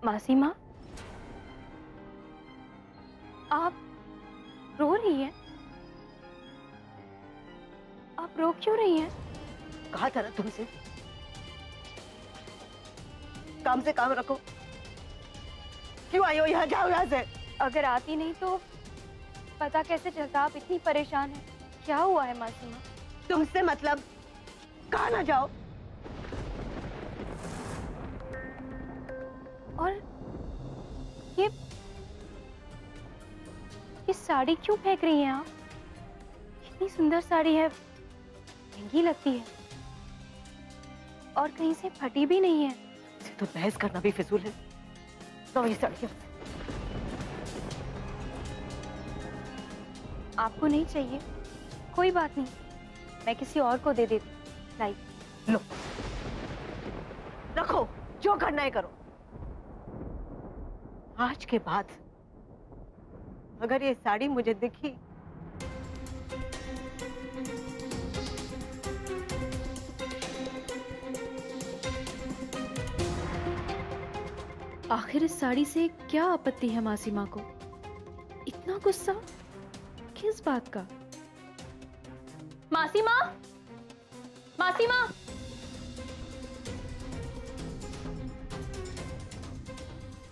मासी माँ, आप रो रही हैं? आप रो क्यों रही हैं? कहा था ना तुमसे, काम से काम रखो। क्यों आई हो यहाँ? जाओ यहाँ से। अगर आती नहीं तो पता कैसे चलता आप इतनी परेशान हैं? क्या हुआ है मासी माँ? तुमसे मतलब, कहा ना जाओ। और ये साड़ी क्यों फेंक रही हैं आप? इतनी सुंदर साड़ी है, महंगी लगती है और कहीं से फटी भी नहीं है। तो बहस करना भी फिजूल है। लो ये साड़ी। आपको नहीं चाहिए? कोई बात नहीं, मैं किसी और को दे देती। लाइक लो, रखो, जो करना है करो। आज के बाद अगर ये साड़ी मुझे दिखी आखिर इस साड़ी से क्या आपत्ति है मासी माँ को? इतना गुस्सा किस बात का? मासी माँ, मासी माँ,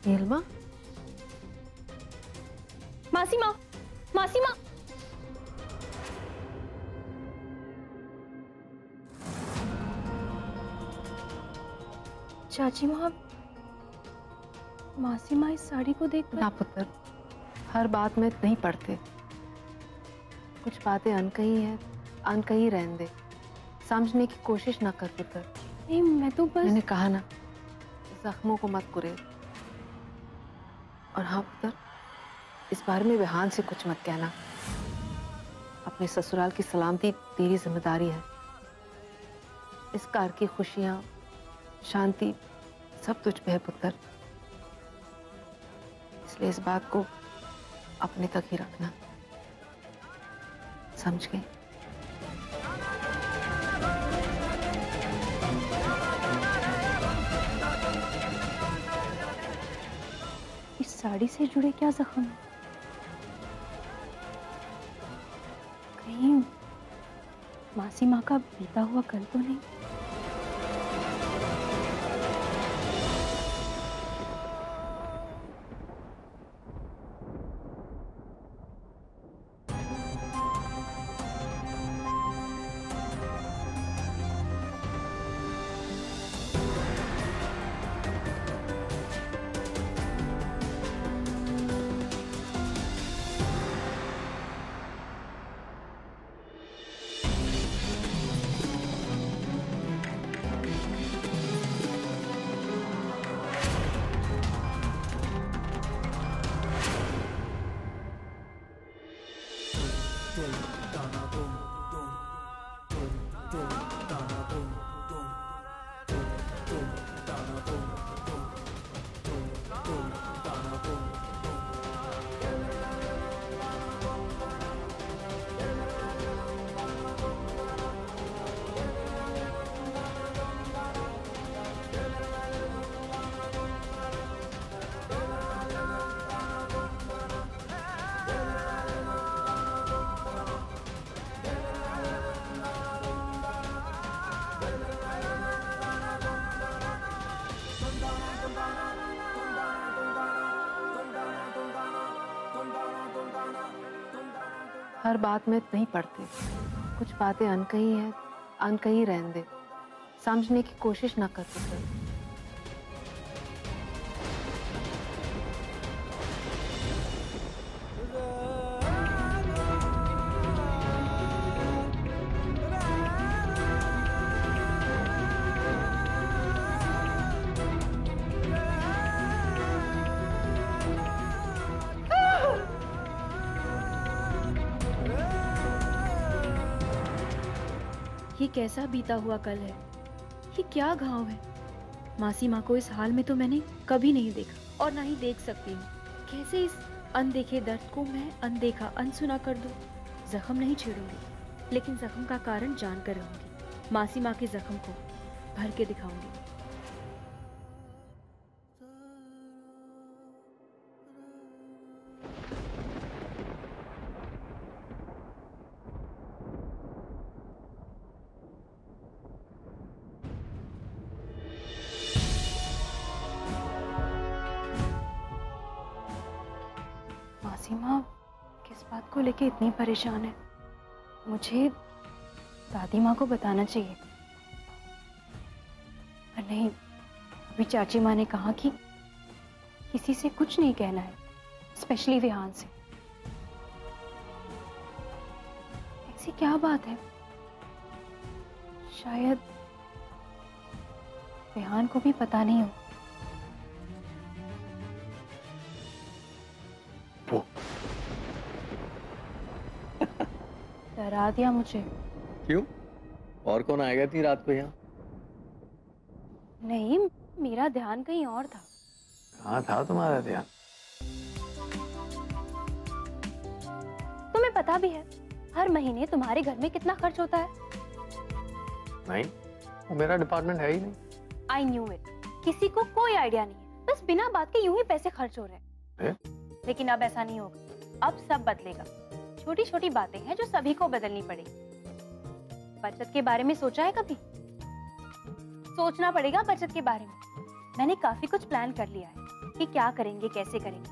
नीलमा, मासी माँ, मासी माँ। चाची माँ, मासी माँ इस साड़ी को देख ना पुत्र, हर बात में नहीं पड़ते। कुछ बातें अनकही हैं, अनकही रहने दे। समझने की कोशिश ना कर पुत्र। नहीं, मैं तो बस। मैंने कहा ना, जख्मों को मत कुरेद। और हाँ पुत्र, इस बारे में विहान से कुछ मत कहना। अपने ससुराल की सलामती तेरी जिम्मेदारी है। इस घर की खुशियां, शांति सब तुझ पे है पुत्र। इसलिए इस बात को अपने तक ही रखना, समझ गई? इस साड़ी से जुड़े क्या जख्म है? कहीं मासी माँ का बीता हुआ कल तो नहीं? हर बात में नहीं पड़ते। कुछ बातें अनकही हैं, अनकही रहने दे। समझने की कोशिश ना कर पुत्र। ये कैसा बीता हुआ कल है? ये क्या घाव है? मासी माँ को इस हाल में तो मैंने कभी नहीं देखा और ना ही देख सकती हूँ। कैसे इस अनदेखे दर्द को मैं अनदेखा अनसुना कर दूँ? जख्म नहीं छेड़ूंगी, लेकिन जख्म का कारण जानकर रहूंगी। मासी माँ के जख्म को भर के दिखाऊंगी। को लेके इतनी परेशान है, मुझे दादी माँ को बताना चाहिए। पर नहीं, अभी चाची माँ ने कहा कि किसी से कुछ नहीं कहना है, स्पेशली विहान से। ऐसी क्या बात है? शायद विहान को भी पता नहीं हो। डरा दिया मुझे। क्यों? और कौन आएगा इतनी रात को यहाँ? नहीं, मेरा ध्यान कहीं और था। कहाँ था तुम्हारा ध्यान? तुम्हें पता भी है हर महीने तुम्हारे घर में कितना खर्च होता है? नहीं, वो मेरा डिपार्टमेंट है ही नहीं। I knew it. किसी को कोई आइडिया नहीं है, बस बिना बात के यूं ही पैसे खर्च हो रहे हैं। लेकिन अब ऐसा नहीं होगा, अब सब बदलेगा। छोटी छोटी बातें हैं जो सभी को बदलनी पड़ेगी। बचत के बारे में सोचा है कभी? सोचना पड़ेगा बचत के बारे में। मैंने काफी कुछ प्लान कर लिया है कि क्या करेंगे, कैसे करेंगे।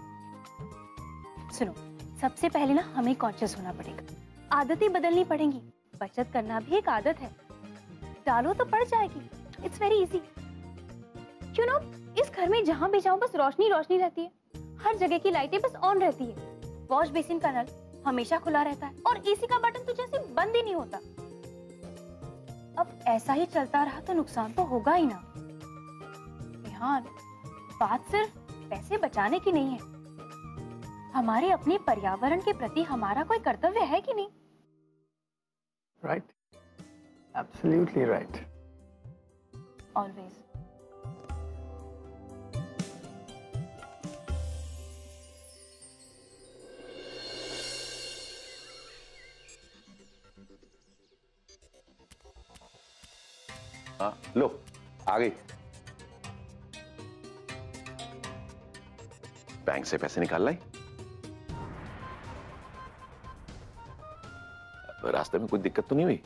सुनो, सबसे पहले ना हमें कॉन्शियस होना पड़ेगा। आदतें बदलनी पड़ेंगी। बचत करना भी एक आदत है। डालो तो पड़ जाएगी। It's very easy. You know, इस घर में जहां भी जाऊं बस रोशनी रोशनी रहती है। हर जगह की लाइटें बस ऑन रहती है। वॉश बेसिन का नल हमेशा खुला रहता है और एसी का बटन तो जैसे बंद ही नहीं होता। अब ऐसा ही चलता रहा तो नुकसान तो होगा ही ना। ध्यान, बात सिर्फ पैसे बचाने की नहीं है। हमारे अपने पर्यावरण के प्रति हमारा कोई कर्तव्य है कि नहीं? Right, absolutely right. ऑलवेज। हाँ, लो आ गई। बैंक से पैसे निकाल लाई? रास्ते में कोई दिक्कत तो नहीं हुई?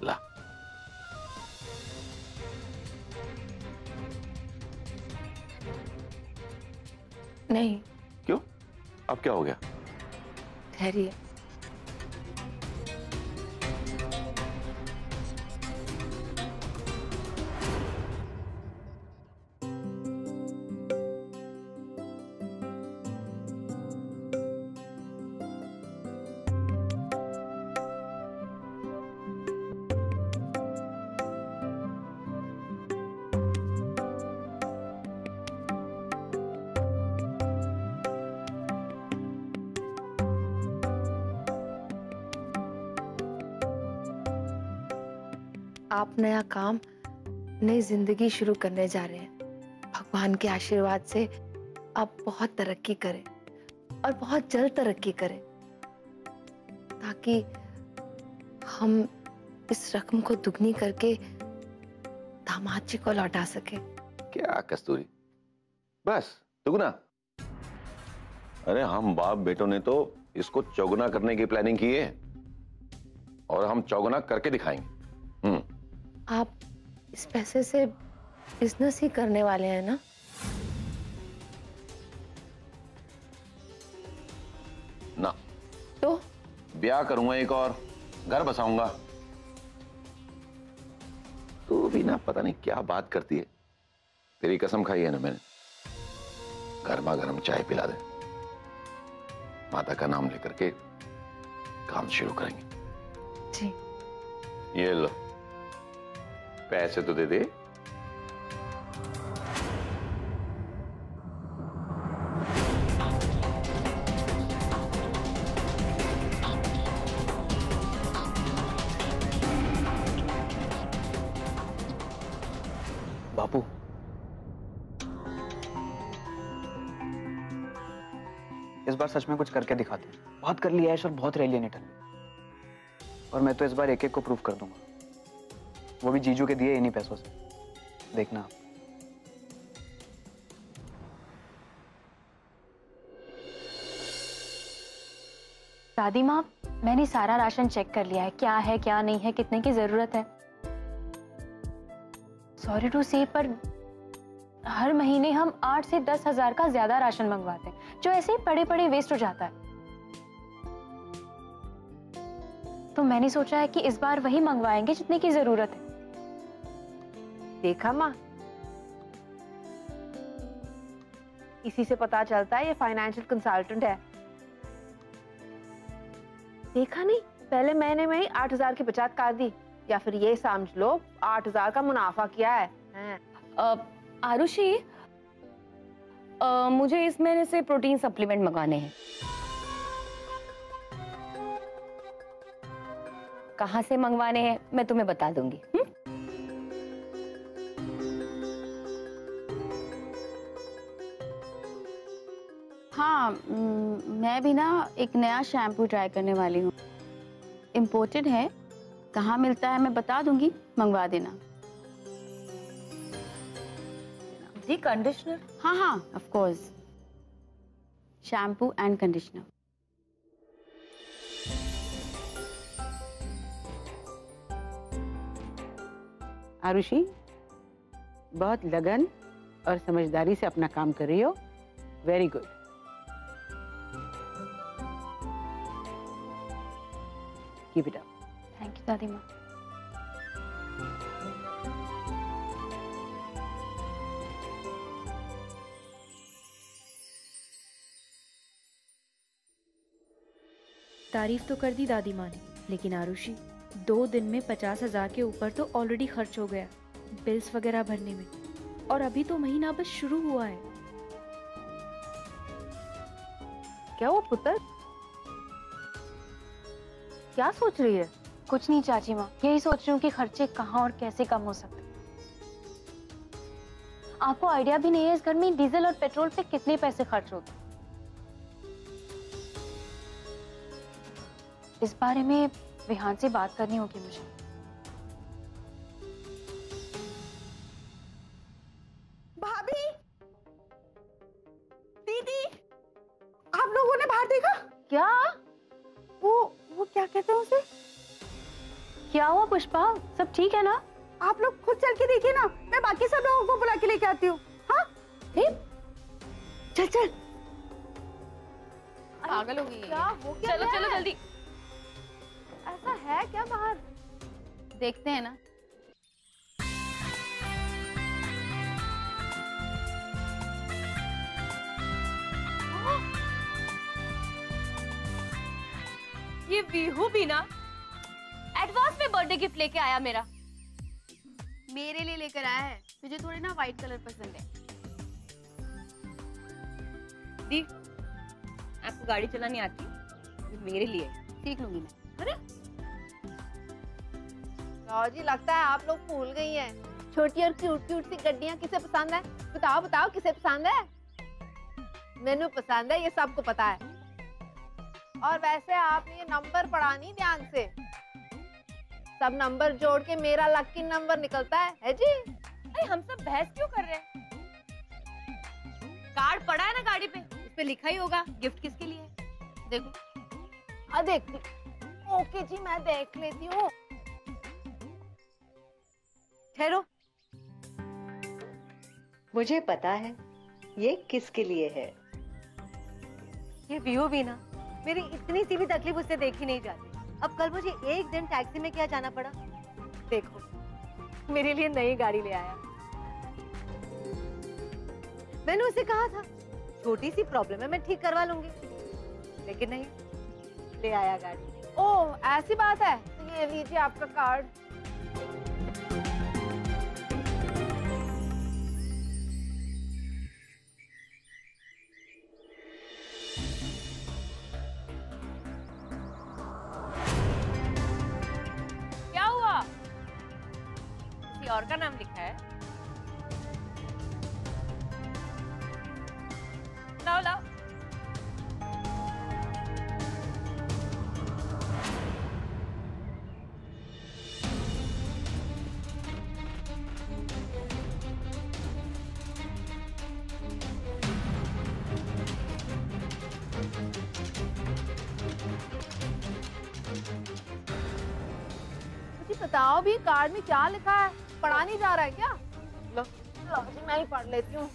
ला। नहीं। क्यों? अब क्या हो गया? ठहरिए। आप नया काम, नई जिंदगी शुरू करने जा रहे हैं। भगवान के आशीर्वाद से आप बहुत तरक्की करें और बहुत जल्द तरक्की करें, ताकि हम इस रकम को दुगनी करके दामाद जी को लौटा सके। क्या कस्तूरी, बस दुगना? अरे हम बाप बेटों ने तो इसको चौगुना करने की प्लानिंग की है और हम चौगुना करके दिखाएंगे। आप इस पैसे से बिजनेस ही करने वाले हैं ना? ना। तो ब्याह करूंगा एक और, घर बसाऊंगा। तू भी ना पता नहीं क्या बात करती है। तेरी कसम खाई है ना मैंने, गर्मा गर्म चाय पिला दे। माता का नाम लेकर के काम शुरू करेंगे। जी। ये लो, पैसे तो दे दे। बापू, इस बार सच में कुछ करके दिखाते हैं। बहुत कर लिया ऐश और बहुत रह लिया निठन, और मैं तो इस बार एक एक को प्रूफ कर दूंगा, वो भी जीजू के दिए इन्हीं पैसों से। देखना आप। दादी माँ, मैंने सारा राशन चेक कर लिया है, क्या है क्या नहीं है, कितने की जरूरत है। सॉरी टू से, पर हर महीने हम 8 से 10 हजार का ज्यादा राशन मंगवाते हैं, जो ऐसे ही पड़े पड़े वेस्ट हो जाता है। मैंने सोचा है कि इस बार वही मंगवाएंगे जितने की जरूरत है। देखा माँ, इसी से पता चलता है ये फाइनेंशियल कंसल्टेंट है। देखा नहीं, पहले महीने में ही 8,000 की बचत कर दी, या फिर ये समझ लो 8,000 का मुनाफा किया है। आरुषि, मुझे इस महीने से प्रोटीन सप्लीमेंट मंगाने हैं। कहाँ से मंगवाने हैं मैं तुम्हें बता दूंगी। हाँ, मैं भी ना एक नया शैम्पू ट्राई करने वाली हूँ। इम्पोर्टेड है, कहाँ मिलता है मैं बता दूंगी, मंगवा देना। जी कंडीशनर? हाँ हाँ, of course, shampoo and conditioner. आरुषि, बहुत लगन और समझदारी से अपना काम कर रही हो। Very good. Keep it up. Thank you दादी माँ। तारीफ तो कर दी दादी माँ ने, लेकिन आरुषि 2 दिन में 50,000 के ऊपर तो ऑलरेडी खर्च हो गया बिल्स वगैरह भरने में, और अभी तो महीना बस शुरू हुआ है। क्या वो पुत्र, क्या सोच रही है? कुछ नहीं चाची माँ, यही सोच रही हूँ कि खर्चे कहाँ और कैसे कम हो सकते। आपको आइडिया भी नहीं है इस घर में डीजल और पेट्रोल पे कितने पैसे खर्च होते। इस बारे में विहान से बात करनी होगी मुझे। भाभी, दीदी, आप लोगों ने बाहर देखा? क्या? वो क्या कहते हैं उसे? क्या हुआ पुष्पा, सब ठीक है ना? आप लोग खुद चल के देखिए ना, मैं बाकी सब लोगों को बुला के लेके आती हूँ। हाँ चल चल। पागल हो गई है। क्या हो क्या? चलो चलो जल्दी। ऐसा है क्या बाहर? देखते हैं ना। ये वीहू भी ना एडवांस में बर्थडे गिफ्ट लेके आया मेरा। मेरे लिए लेकर आया है, मुझे थोड़ी ना व्हाइट कलर पसंद है। दी, आपको गाड़ी चलानी आती? ये मेरे लिए सीख लूंगी मैं। अरे जी, लगता है आप लोग भूल गई हैं। छोटी और क्यूट क्यूट सी गड्डियां किसे पसंद है? बताओ बताओ, किसे पसंद है? मैनू पसंद है, ये सबको पता है। और वैसे आपने ये नंबर पढ़ा नहीं ध्यान से, सब नंबर जोड़ के मेरा लकी नंबर निकलता है जी। अरे हम सब बहस क्यों कर रहे हैं? कार्ड पड़ा है ना गाड़ी पे, उस पे लिखा ही होगा गिफ्ट किसके लिए है। देखो। देख ली। ओके जी, मैं देख लेती हूँ। ठहरो, मुझे पता है ये किसके लिए है। ये वीहू भी ना मेरी इतनी सी भी तकलीफ उससे देखी नहीं जाती। अब कल मुझे एक दिन टैक्सी में क्या जाना पड़ा। देखो, मेरे लिए नई गाड़ी ले आया। मैंने उसे कहा था छोटी सी प्रॉब्लम है, मैं ठीक करवा लूंगी, लेकिन नहीं, ले आया गाड़ी। ओह, ऐसी बात है? तो ये लीजिए आपका कार्ड। क्या हुआ? किसी और का नाम लिखा है? लाओ लाओ। मुझे बताओ भी, कार्ड में क्या लिखा है? पढ़ा नहीं जा रहा है क्या? लो जी, मैं ही पढ़ लेती हूँ।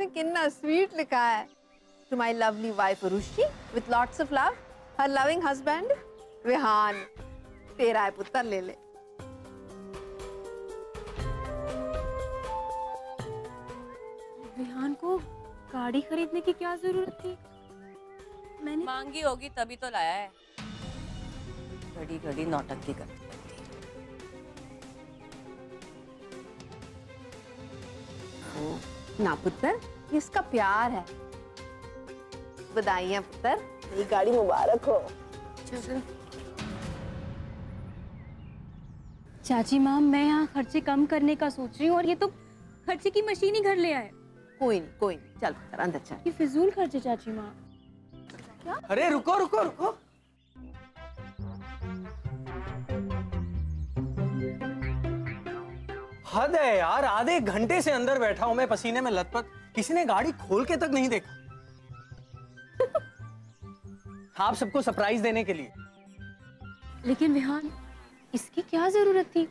इसमें कितना स्वीट लिखा है। To my lovely wife Rushi with lots of love, her loving husband Vihan. तेरा है पुत्र, ले ले। विहान को गाड़ी खरीदने की क्या जरूरत थी? मैंने मांगी होगी तभी तो लाया है। घड़ी घड़ी नौटंकी करती रहती है। ना पुत्र, ये इसका प्यार है। बधाइयां पुत्र, नई गाड़ी मुबारक हो। चाची माँ, मैं यहाँ खर्चे कम करने का सोच रही हूँ और ये तो खर्चे की मशीन ही घर ले आए। कोई नहीं, चल पुत्र अंदर चल। ये फिजूल खर्चे चाची माँ। अरे रुको रुको रुको, हद है यार। आधे घंटे से अंदर बैठा हूं मैं पसीने में लथपथ, किसी ने गाड़ी खोल के तक नहीं देखा। आप सबको सरप्राइज देने के लिए। लेकिन विहान, इसकी क्या जरूरत थी?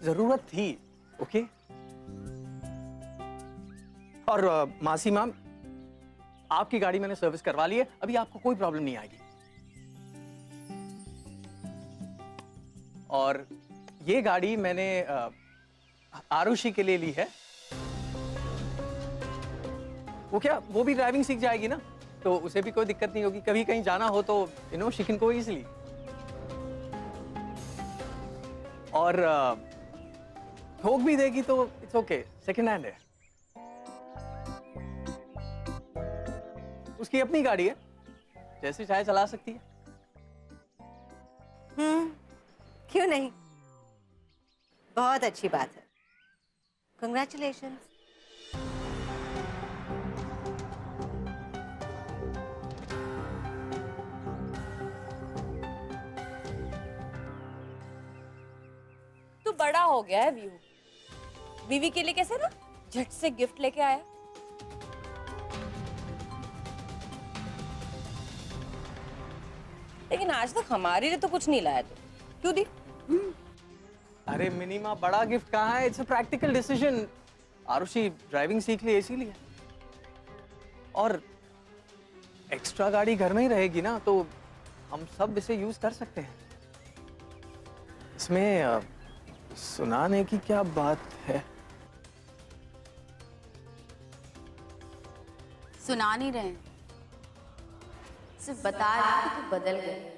जरूरत थी, ओके। और मासी मैम, आपकी गाड़ी मैंने सर्विस करवा ली है, अभी आपको कोई प्रॉब्लम नहीं आएगी। और ये गाड़ी मैंने आरुषि के लिए ली है। वो भी ड्राइविंग सीख जाएगी ना, तो उसे भी कोई दिक्कत नहीं होगी। कभी कहीं जाना हो तो शी कैन गो इजीली। और ठोक भी देगी तो इट्स ओके, सेकंड हैंड है। उसकी अपनी गाड़ी है, जैसे चाहे चला सकती है। क्यों नहीं, बहुत अच्छी बात है। कंग्रेचुलेशंस। तू बड़ा हो गया है व्यू, बीवी के लिए कैसे ना झट से गिफ्ट लेके आया। लेकिन आज तक हमारे लिए तो कुछ नहीं लाया तू, क्यों दी? अरे मिनीमा, बड़ा गिफ्ट कहाँ है? It's a practical decision. आरुषि ड्राइविंग सीख ली इसीलिए। और एक्स्ट्रा गाड़ी घर में ही रहेगी ना, तो हम सब इसे यूज कर सकते हैं। इसमें सुनाने की क्या बात है? सुना नहीं रहे, सिर्फ बता रहे कि तू बदल गई।